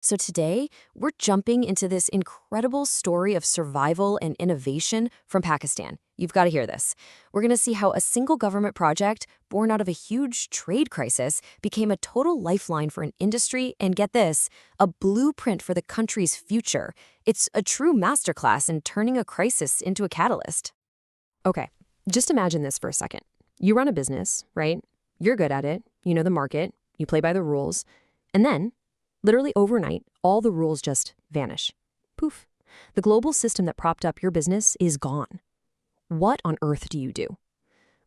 So today, we're jumping into this incredible story of survival and innovation from Pakistan. You've got to hear this. We're going to see how a single government project, born out of a huge trade crisis, became a total lifeline for an industry, and get this, a blueprint for the country's future. It's a true masterclass in turning a crisis into a catalyst. Okay, just imagine this for a second. You run a business, right? You're good at it, you know the market, you play by the rules, and then literally overnight, all the rules just vanish. Poof. The global system that propped up your business is gone. What on earth do you do?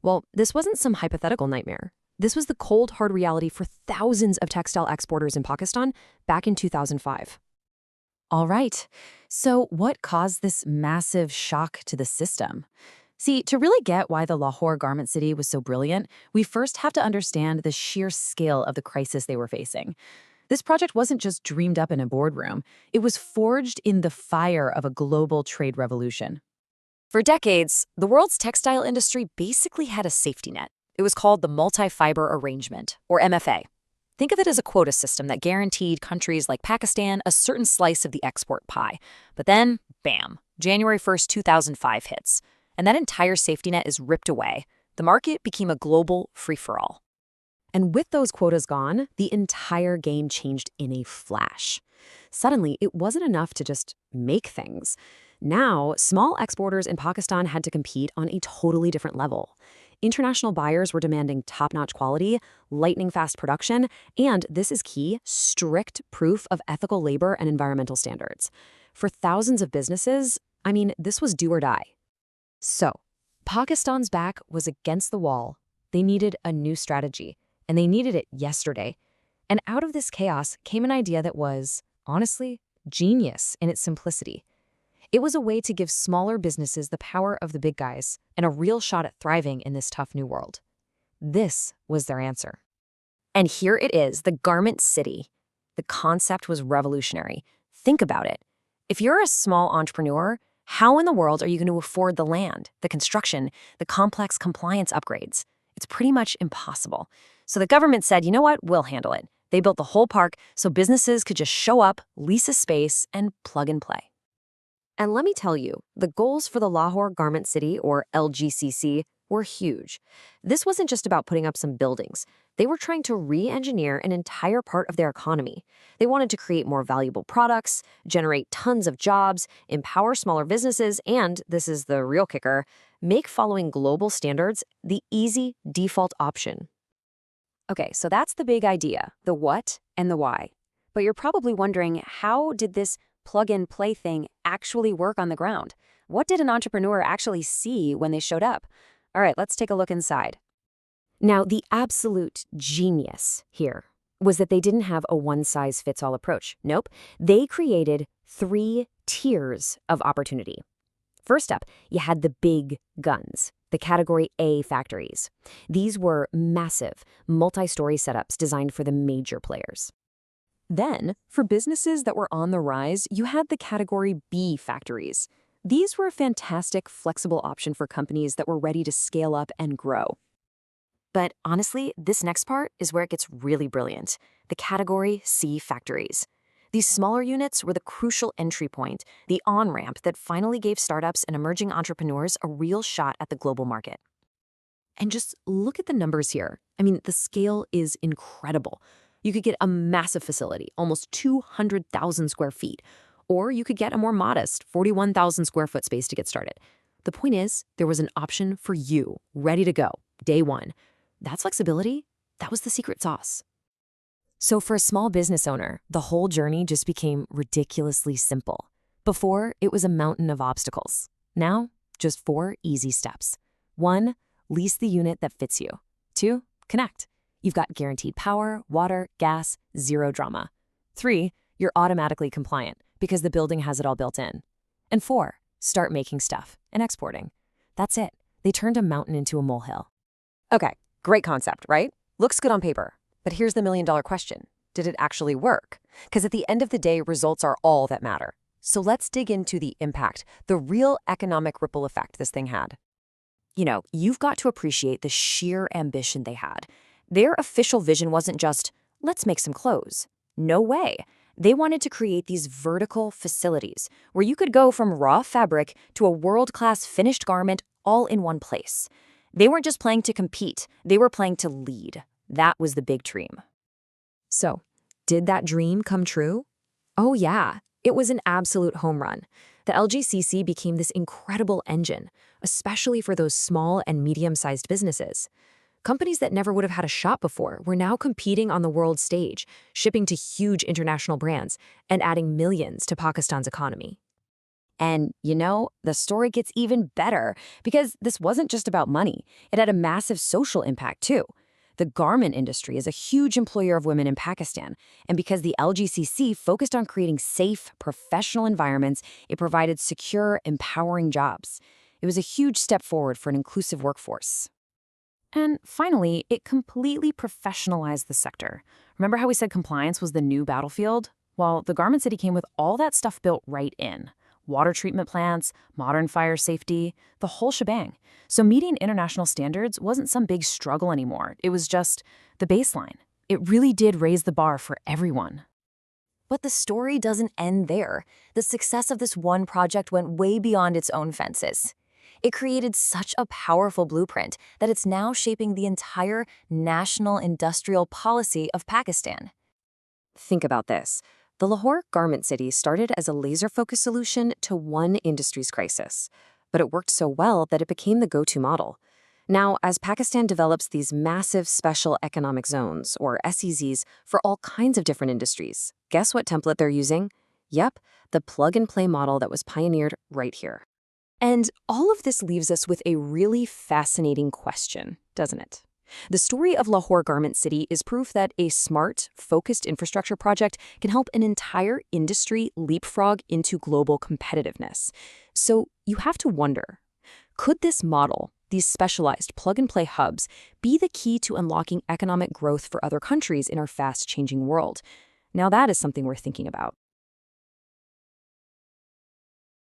Well, this wasn't some hypothetical nightmare. This was the cold, hard reality for thousands of textile exporters in Pakistan back in 2005. All right. So what caused this massive shock to the system? See, to really get why the Lahore Garment City was so brilliant, we first have to understand the sheer scale of the crisis they were facing. This project wasn't just dreamed up in a boardroom. It was forged in the fire of a global trade revolution. For decades, the world's textile industry basically had a safety net. It was called the Multi-Fiber Arrangement, or MFA. Think of it as a quota system that guaranteed countries like Pakistan a certain slice of the export pie. But then, bam, January 1st, 2005 hits, and that entire safety net is ripped away. The market became a global free-for-all. And with those quotas gone, the entire game changed in a flash. Suddenly, it wasn't enough to just make things. Now, small exporters in Pakistan had to compete on a totally different level. International buyers were demanding top-notch quality, lightning-fast production, and, this is key, strict proof of ethical labor and environmental standards. For thousands of businesses, this was do or die. So, Pakistan's back was against the wall. They needed a new strategy. And they needed it yesterday. And out of this chaos came an idea that was, honestly, genius in its simplicity. It was a way to give smaller businesses the power of the big guys and a real shot at thriving in this tough new world. This was their answer. And here it is, the Garment City. The concept was revolutionary. Think about it. If you're a small entrepreneur, how in the world are you going to afford the land, the construction, the complex compliance upgrades? It's pretty much impossible. So the government said, you know what, we'll handle it. They built the whole park so businesses could just show up, lease a space, and plug and play. And let me tell you, the goals for the Lahore Garment City, or LGCC, were huge. This wasn't just about putting up some buildings. They were trying to re-engineer an entire part of their economy. They wanted to create more valuable products, generate tons of jobs, empower smaller businesses, and, this is the real kicker, make following global standards the easy default option. Okay, so that's the big idea, the what and the why. But you're probably wondering, how did this plug-and-play thing actually work on the ground? What did an entrepreneur actually see when they showed up? All right, let's take a look inside. Now, the absolute genius here was that they didn't have a one-size-fits-all approach. Nope, they created 3 tiers of opportunity. First up, you had the big guns, the Category A factories. These were massive, multi-story setups designed for the major players. Then, for businesses that were on the rise, you had the Category B factories. These were a fantastic, flexible option for companies that were ready to scale up and grow. But honestly, this next part is where it gets really brilliant, the Category C factories. These smaller units were the crucial entry point, the on-ramp that finally gave startups and emerging entrepreneurs a real shot at the global market. And just look at the numbers here. The scale is incredible. You could get a massive facility, almost 200,000 square feet, or you could get a more modest 41,000 square foot space to get started. The point is, there was an option for you, ready to go, day one. That flexibility, that was the secret sauce. So for a small business owner, the whole journey just became ridiculously simple. Before, it was a mountain of obstacles. Now, just 4 easy steps. 1, lease the unit that fits you. 2, connect. You've got guaranteed power, water, gas, 0 drama. 3, you're automatically compliant because the building has it all built in. And 4, start making stuff and exporting. That's it. They turned a mountain into a molehill. Okay, great concept, right? Looks good on paper. But here's the million-dollar question. Did it actually work? Because at the end of the day, results are all that matter. So let's dig into the impact, the real economic ripple effect this thing had. You've got to appreciate the sheer ambition they had. Their official vision wasn't just, let's make some clothes. No way. They wanted to create these vertical facilities where you could go from raw fabric to a world-class finished garment all in one place. They weren't just playing to compete, they were playing to lead. That was the big dream. So, did that dream come true? Oh yeah, it was an absolute home run. The LGCC became this incredible engine, especially for those small and medium-sized businesses. Companies that never would have had a shop before were now competing on the world stage, shipping to huge international brands, and adding millions to Pakistan's economy. And, the story gets even better because this wasn't just about money. It had a massive social impact, too. The garment industry is a huge employer of women in Pakistan, and because the LGCC focused on creating safe, professional environments, it provided secure, empowering jobs. It was a huge step forward for an inclusive workforce. And finally, it completely professionalized the sector. Remember how we said compliance was the new battlefield? Well, the Garment City came with all that stuff built right in. Water treatment plants, modern fire safety, the whole shebang. So meeting international standards wasn't some big struggle anymore. It was just the baseline. It really did raise the bar for everyone. But the story doesn't end there. The success of this one project went way beyond its own fences. It created such a powerful blueprint that it's now shaping the entire national industrial policy of Pakistan. Think about this. The Lahore Garment City started as a laser-focused solution to one industry's crisis, but it worked so well that it became the go-to model. Now, as Pakistan develops these massive special economic zones, or SEZs, for all kinds of different industries, guess what template they're using? Yep, the plug-and-play model that was pioneered right here. And all of this leaves us with a really fascinating question, doesn't it? The story of Lahore Garment City is proof that a smart, focused infrastructure project can help an entire industry leapfrog into global competitiveness. So you have to wonder, could this model, these specialized plug-and-play hubs, be the key to unlocking economic growth for other countries in our fast-changing world? Now that is something we're thinking about.